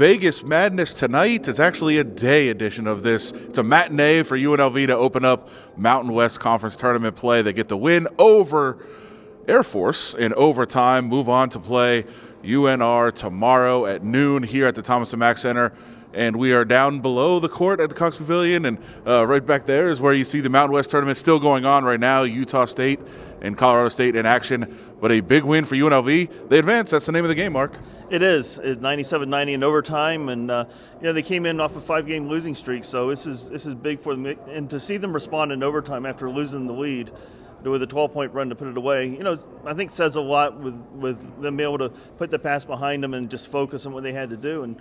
Vegas Madness tonight. It's actually a day edition of this. It's a matinee for UNLV to open up Mountain West Conference tournament play. They get the win over Air Force in overtime, move on to play UNR tomorrow at noon here at the Thomas & Mack Center. And we are down below the court at the Cox Pavilion, and right back there is where you see the Mountain West tournament still going on right now. Utah State and Colorado State in action, but a big win for UNLV. They advance. That's the name of the game, Mark. It is. It's 97-90 in overtime, and they came in off a 5-game losing streak, so this is big for them. And to see them respond in overtime after losing the lead with a 12-point run to put it away, I think says a lot with them being able to put the pass behind them and just focus on what they had to do. And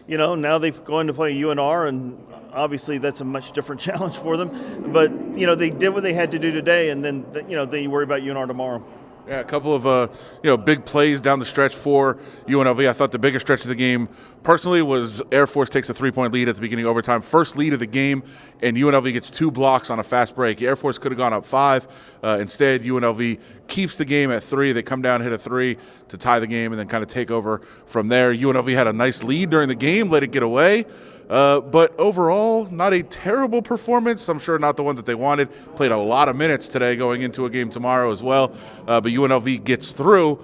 now they're going to play UNR, and obviously that's a much different challenge for them. But they did what they had to do today, and then they worry about UNR tomorrow. Yeah, a couple of big plays down the stretch for UNLV. I thought the biggest stretch of the game, personally, was Air Force takes a 3-point lead at the beginning of overtime, first lead of the game, and UNLV gets 2 blocks on a fast break. Air Force could have gone up 5. Instead, UNLV keeps the game at 3. They come down, hit a 3 to tie the game, and then kind of take over from there. UNLV had a nice lead during the game, let it get away. But overall, not a terrible performance. I'm sure not the one that they wanted. Played a lot of minutes today going into a game tomorrow as well. But UNLV gets through.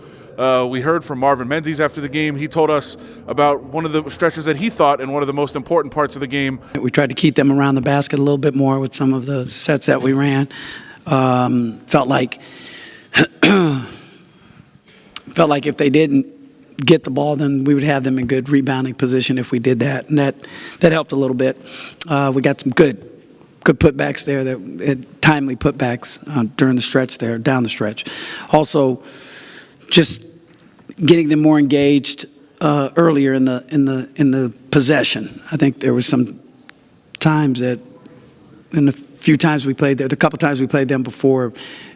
We heard from Marvin Menzies after the game. He told us about one of the stretches that he thought and one of the most important parts of the game. We tried to keep them around the basket a little bit more with some of the sets that we ran. Felt like if they didn't get the ball, then we would have them in good rebounding position if we did that, and that helped a little bit. We got some good putbacks there, timely putbacks during the stretch there, down the stretch. Also, just getting them more engaged earlier in the possession. I think there was some times that, in the few times we played there, the couple times we played them before,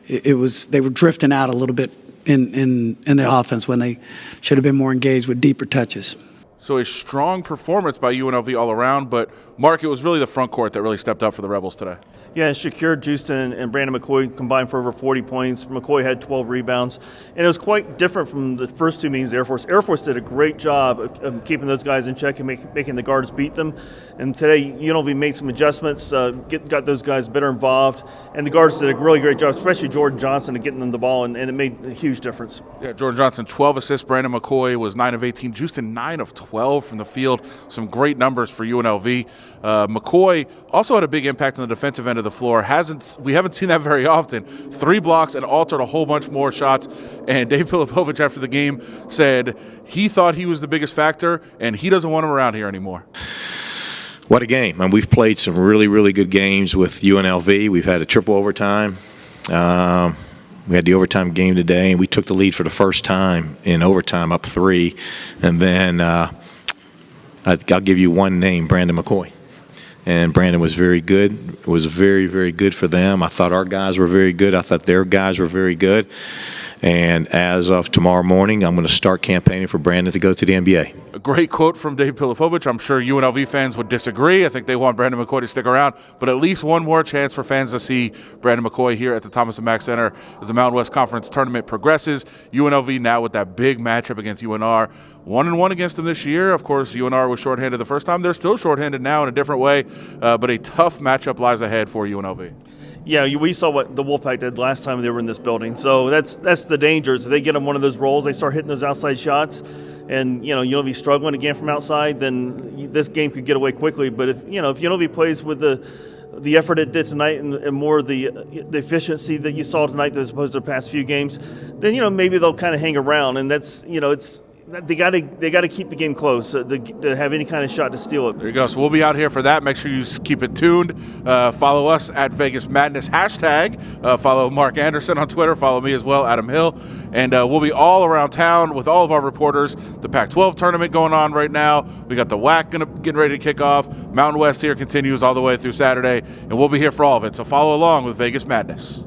they were drifting out a little bit in the offense when they should have been more engaged with deeper touches. So a strong performance by UNLV all around, but Mark, it was really the front court that really stepped up for the Rebels today. Yeah, Shakir Houston and Brandon McCoy combined for over 40 points. McCoy had 12 rebounds. And it was quite different from the first 2 meetings. Air Force did a great job of keeping those guys in check and making the guards beat them. And today, UNLV made some adjustments, got those guys better involved. And the guards did a really great job, especially Jordan Johnson, of getting them the ball, and it made a huge difference. Yeah, Jordan Johnson, 12 assists. Brandon McCoy was 9 of 18. Houston, 9 of 12 from the field. Some great numbers for UNLV. McCoy also had a big impact on the defensive end of the floor. We haven't seen that very often. 3 blocks and altered a whole bunch more shots. And Dave Pilipovich after the game said he thought he was the biggest factor, and he doesn't want him around here anymore. What a game. And we've played some really, really good games with UNLV. We've had a triple overtime. We had the overtime game today, and we took the lead for the first time in overtime, up 3. And then I'll give you one name, Brandon McCoy. And Brandon was very good. It was very, very good for them. I thought our guys were very good. I thought their guys were very good. And as of tomorrow morning, I'm going to start campaigning for Brandon to go to the NBA. A great quote from Dave Pilipovich. I'm sure UNLV fans would disagree. I think they want Brandon McCoy to stick around, but at least one more chance for fans to see Brandon McCoy here at the Thomas & Mack Center as the Mountain West Conference tournament progresses. UNLV now with that big matchup against UNR. 1-1 against them this year. Of course, UNR was shorthanded the first time. They're still shorthanded now in a different way, but a tough matchup lies ahead for UNLV. Yeah, we saw what the Wolfpack did last time they were in this building. So that's the danger. If they get them one of those rolls, they start hitting those outside shots, and UNLV struggling again from outside, then this game could get away quickly. But if UNLV plays with the effort it did tonight and more the efficiency that you saw tonight as opposed to the past few games, then maybe they'll kind of hang around, and that's it's. They got to keep the game close to have any kind of shot to steal it. There you go. So we'll be out here for that. Make sure you keep it tuned. Follow us at Vegas Madness hashtag. Follow Mark Anderson on Twitter. Follow me as well, Adam Hill. And we'll be all around town with all of our reporters. The Pac-12 tournament going on right now. We got the WAC getting ready to kick off. Mountain West here continues all the way through Saturday, and we'll be here for all of it. So follow along with Vegas Madness.